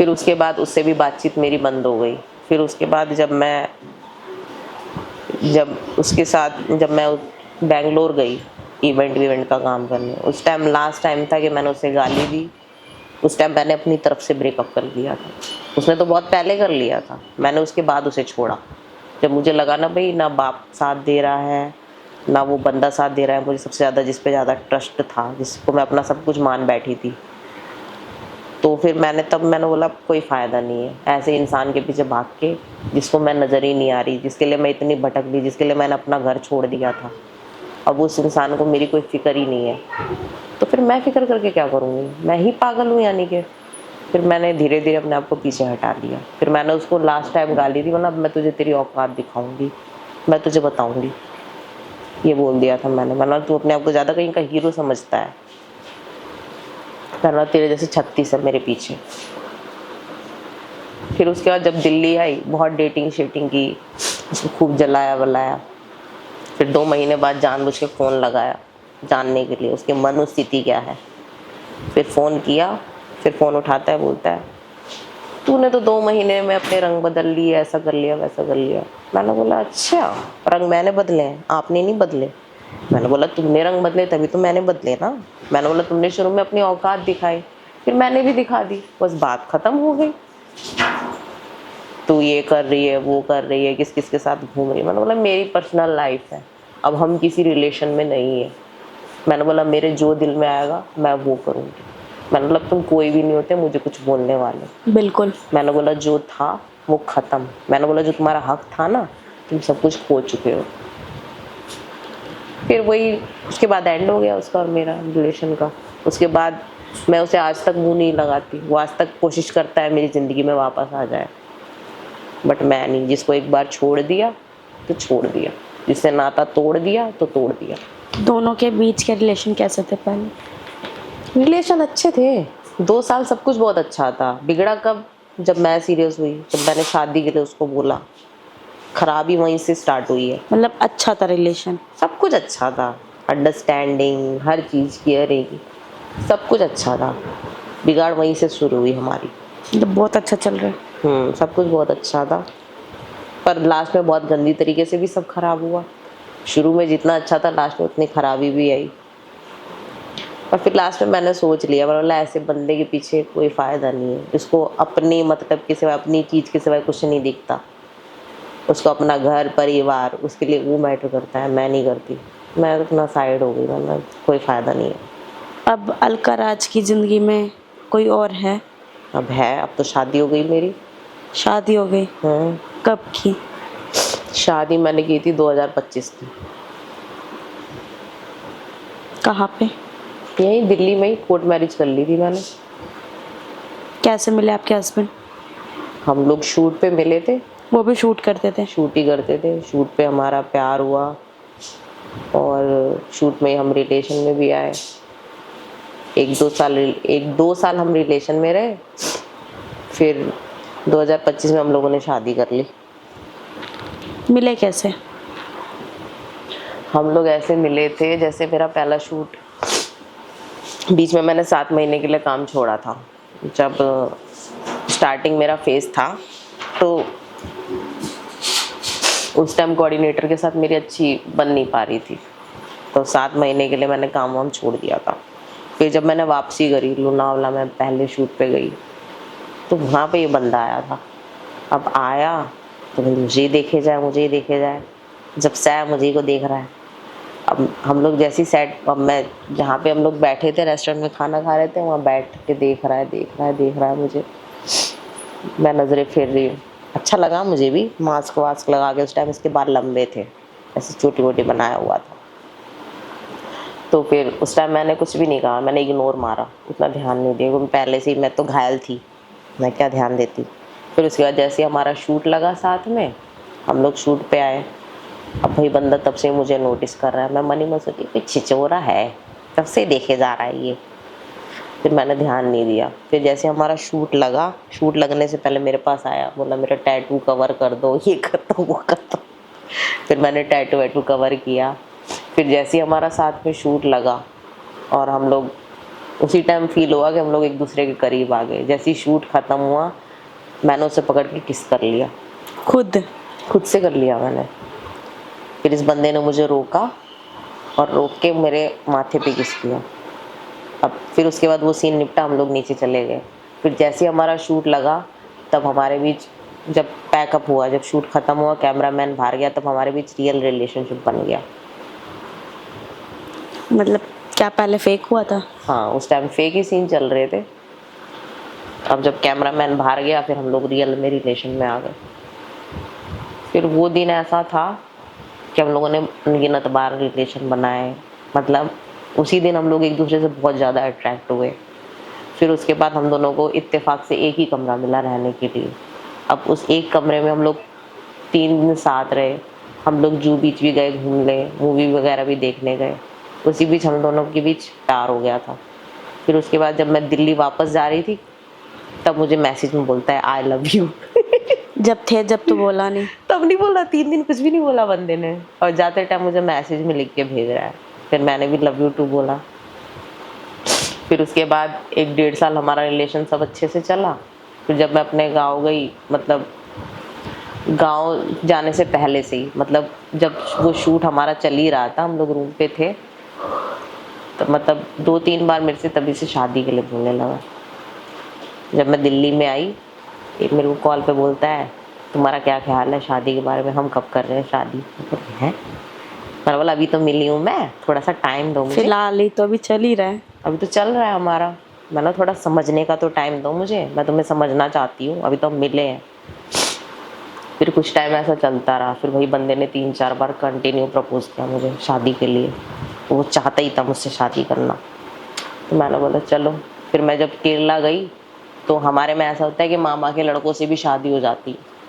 फिर उसके बाद उससे भी बातचीत मेरी बंद हो गई। फिर उसके बाद जब मैं बैंगलोर गई इवेंट का काम करने, उस टाइम लास्ट टाइम था कि मैंने उसे गाली दी। उस टाइम मैंने अपनी तरफ से ब्रेकअप कर लिया था। उसने तो बहुत पहले कर लिया था, मैंने उसके बाद उसे छोड़ा। जब मुझे लगा ना भाई, ना बाप साथ दे रहा है, ना वो बंदा साथ दे रहा है, मुझे सबसे ज़्यादा जिस पे ज़्यादा ट्रस्ट था, जिसको मैं अपना सब कुछ मान बैठी थी, तो फिर मैंने बोला कोई फ़ायदा नहीं है ऐसे इंसान के पीछे भाग के, जिसको मैं नज़र ही नहीं आ रही, जिसके लिए मैं इतनी भटक दी, जिसके लिए मैंने अपना घर छोड़ दिया था। अब उस इंसान को मेरी कोई फ़िक्र ही नहीं है, तो फिर मैं फ़िक्र करके क्या करूँगी? मैं ही पागल हूँ यानी कि। फिर मैंने धीरे-धीरे अपने आप को पीछे हटा लिया। फिर मैंने उसको लास्ट टाइम गाली दी, बोला मैं तुझे तेरी औकात दिखाऊँगी, मैं तुझे बताऊँगी। ये बोल दिया था मैंने, वरना तू अपने आप को ज़्यादा कहीं का हीरो समझता है, वरना तेरे जैसे 36 है मेरे पीछे। फिर उसके बाद जब दिल्ली आई, बहुत डेटिंग-शेटिंग की, उसको खूब जलाया-वलाया। फिर 2 महीने बाद जानबूझ के फ़ोन लगाया, जानने के लिए उसकी मनोस्थिति क्या है। फिर फ़ोन किया, फिर फ़ोन उठाता है, बोलता है, "तूने तो 2 महीने में अपने रंग बदल लिए, ऐसा कर लिया, वैसा कर लिया।" मैंने बोला, "अच्छा, रंग मैंने बदले हैं, आपने नहीं बदले।" मैंने बोला, "तुमने रंग बदले तभी तो मैंने बदले ना।" मैंने बोला, "तुमने शुरू में अपनी औकात दिखाई, फिर मैंने भी दिखा दी, बस बात खत्म हो गई। तू ये कर रही है, वो कर रही है, किस-किस के साथ घूम रही है।" मैंने बोला, "मेरी पर्सनल लाइफ़ है, अब हम किसी रिलेशन में नहीं है।" मैंने बोला, "मेरे जो दिल में आएगा, मैं वो करूँगी।" मैंने बोला, "तुम कोई भी नहीं होते मुझे कुछ बोलने वाले।" बिल्कुल। मैंने बोला, "जो था वो ख़त्म।" मैंने बोला, "जो तुम्हारा हक था ना, तुम सब कुछ खो चुके हो।" फिर वही, उसके बाद एंड हो गया उसका और मेरा रिलेशन का। उसके बाद मैं उसे आज तक मुँह नहीं लगाती। वो आज तक कोशिश करता है मेरी ज़िंदगी में वापस आ जाए, बट मैं नहीं। जिसको एक बार छोड़ दिया, तो छोड़ दिया। जिससे नाता तोड़ दिया, तो तोड़ दिया। दोनों के बीच के रिलेशन कैसे थे पहले? रिलेशन अच्छे थे, 2 साल सब कुछ बहुत अच्छा था। बिगड़ा कब? जब मैं सीरियस हुई, जब मैंने शादी के लिए उसको बोला। खराबी वहीं से स्टार्ट हुई है। मतलब अच्छा था रिलेशन? सब कुछ अच्छा था, अंडरस्टैंडिंग, हर चीज़ केयरिंग, सब कुछ अच्छा था। बिगाड़ वहीं से शुरू हुई हमारी। मतलब बहुत अच्छा चल रहा है। सब कुछ बहुत अच्छा था, पर लास्ट में बहुत गंदी तरीके से भी सब खराब हुआ। शुरू में जितना अच्छा था, लास्ट में उतनी खराबी भी आई। और फिर लास्ट में मैंने सोच लिया, मैंने बोला ऐसे बंदे के पीछे कोई फ़ायदा नहीं है। इसको अपनी मतलब के सिवाय, अपनी चीज़ के सिवाय कुछ नहीं दिखता। उसको अपना घर, परिवार, उसके लिए वो मैटर करता है, मैं नहीं करती। मैं अपना साइड हो गई, वरना कोई फ़ायदा नहीं है। अब अलका राज की ज़िंदगी में कोई और है? अब है, अब तो शादी हो गई मेरी। शादी हो गई? हुँ, कब की? शादी मैंने की थी 2025 की। कहाँ पे? यहीं दिल्ली में ही कोर्ट मैरिज कर ली थी मैंने। कैसे मिले आपके हस्बैंड? हम लोग शूट पे मिले थे, वो भी शूट करते थे? शूट ही करते थे। शूट पे हमारा प्यार हुआ और शूट में हम रिलेशन में भी आए। 1-2 साल हम रिलेशन में रहे, फिर 2025 में हम लोगों ने शादी कर ली। मिले कैसे? हम लोग ऐसे मिले थे, जैसे मेरा पहला शूट, बीच में मैंने 7 महीने के लिए काम छोड़ा था। जब स्टार्टिंग मेरा फेज़ था, तो उस टाइम कोऑर्डिनेटर के साथ मेरी अच्छी बन नहीं पा रही थी, तो 7 महीने के लिए मैंने काम-वाम छोड़ दिया था। फिर जब मैंने वापसी करी, लोनावला में पहले शूट पे गई, तो वहाँ पे ये बंदा आया था। अब आया तो भाई मुझे ही देखे जाए, मुझे ही देखे जाए। जब से आया मुझे ही को देख रहा है। अब हम लोग जैसी सेट, अब मैं जहाँ पे हम लोग बैठे थे रेस्टोरेंट में खाना खा रहे थे, वहाँ बैठ के देख रहा है, देख रहा है, देख रहा है मुझे। मैं नज़रें फेर रही हूँ। अच्छा लगा मुझे भी, मास्क वास्क लगा के। उस टाइम इसके बाल लंबे थे, ऐसे छोटी-मोटी बनाया हुआ था। तो फिर उस टाइम मैंने कुछ भी नहीं कहा, मैंने इग्नोर मारा, उतना ध्यान नहीं दिया, क्योंकि पहले से ही मैं तो घायल थी, मैं क्या ध्यान देती। फिर उसके बाद जैसे हमारा शूट लगा साथ में, हम लोग शूट पे आए। अब भाई बंदा तब से मुझे नोटिस कर रहा है। मैं मन ही मन सोची कोई छिछोरा है, तब से देखे जा रहा है ये। फिर मैंने ध्यान नहीं दिया। फिर जैसे हमारा शूट लगा, शूट लगने से पहले मेरे पास आया, बोला मेरा टैटू कवर कर दो, ये कर दो, वो कर दो। फिर मैंने टैटू वैटू कवर किया। फिर जैसे ही हमारा साथ में शूट लगा और हम लोग उसी टाइम फील हुआ कि हम लोग एक दूसरे के करीब आ गए। जैसे ही शूट खत्म हुआ मैंने उसे पकड़ के किस कर लिया, खुद से कर लिया मैंने। फिर इस बंदे ने मुझे रोका और रोक के मेरे माथे पे किस किया। अब फिर उसके बाद वो सीन निपटा, हम लोग नीचे चले गए। फिर जैसे ही हमारा शूट लगा तब हमारे बीच, जब पैकअप हुआ, जब शूट खत्म हुआ, कैमरामैन बाहर गया, तब हमारे बीच रियल रिलेशनशिप बन गया। मतलब क्या पहले फेक हुआ था? हाँ, उस टाइम फेक ही सीन चल रहे थे। अब जब कैमरामैन बाहर गया फिर हम लोग रियल में रिलेशन में आ गए। फिर वो दिन ऐसा था कि हम लोगों ने अनगिनत बार रिलेशन बनाए। मतलब उसी दिन हम लोग एक दूसरे से बहुत ज़्यादा अट्रैक्ट हुए। फिर उसके बाद हम दोनों को इत्तेफाक से एक ही कमरा मिला रहने के लिए। अब उस एक कमरे में हम लोग 3 दिन साथ रहे। हम लोग जू बीच भी गए घूमने, मूवी वगैरह भी देखने गए। उसी बीच हम दोनों के बीच प्यार हो गया था। फिर उसके बाद जब मैं दिल्ली वापस जा रही थी तब मुझे मैसेज में बोलता है आई लव यू। जब तो बोला नहीं। तब नहीं बोला, 3 दिन कुछ भी नहीं बोला बंदे ने, और जाते टाइम मुझे मैसेज में लिख के भेज रहा है। फिर मैंने भी लव यू टू बोला। फिर उसके बाद 1 डेढ़ साल हमारा रिलेशन सब अच्छे से चला। फिर जब मैं अपने गाँव गई, मतलब गाँव जाने से पहले से ही, मतलब जब वो शूट हमारा चल ही रहा था, हम लोग रूम पे थे, तो मतलब 2-3 बार मेरे से तभी से शादी के लिए बोलने लगा। जब मैं दिल्ली में आई, एक मेरे को कॉल पे बोलता है तुम्हारा क्या ख्याल है शादी के बारे में, हम कब कर रहे हैं शादी? मैंने बोला अभी तो मिली हूँ मैं, थोड़ा सा टाइम दो मुझे। फिलहाल ही तो अभी चल ही रहा है। अभी तो चल रहा है हमारा। मैंने थोड़ा समझने का तो टाइम दो मुझे, मैं तुम्हें समझना चाहती हूँ, अभी तो हम मिले हैं। फिर कुछ टाइम ऐसा चलता रहा। फिर वही बंदे ने 3-4 बार कंटिन्यू प्रपोज किया मुझे शादी के लिए। वो चाहता ही था मुझसे शादी करना। तो मैंने बोला चलो। फिर मैं जब केरला गई तो हमारे में ऐसा होता है कि मामा के लड़कों से भी शादी हो जाती है।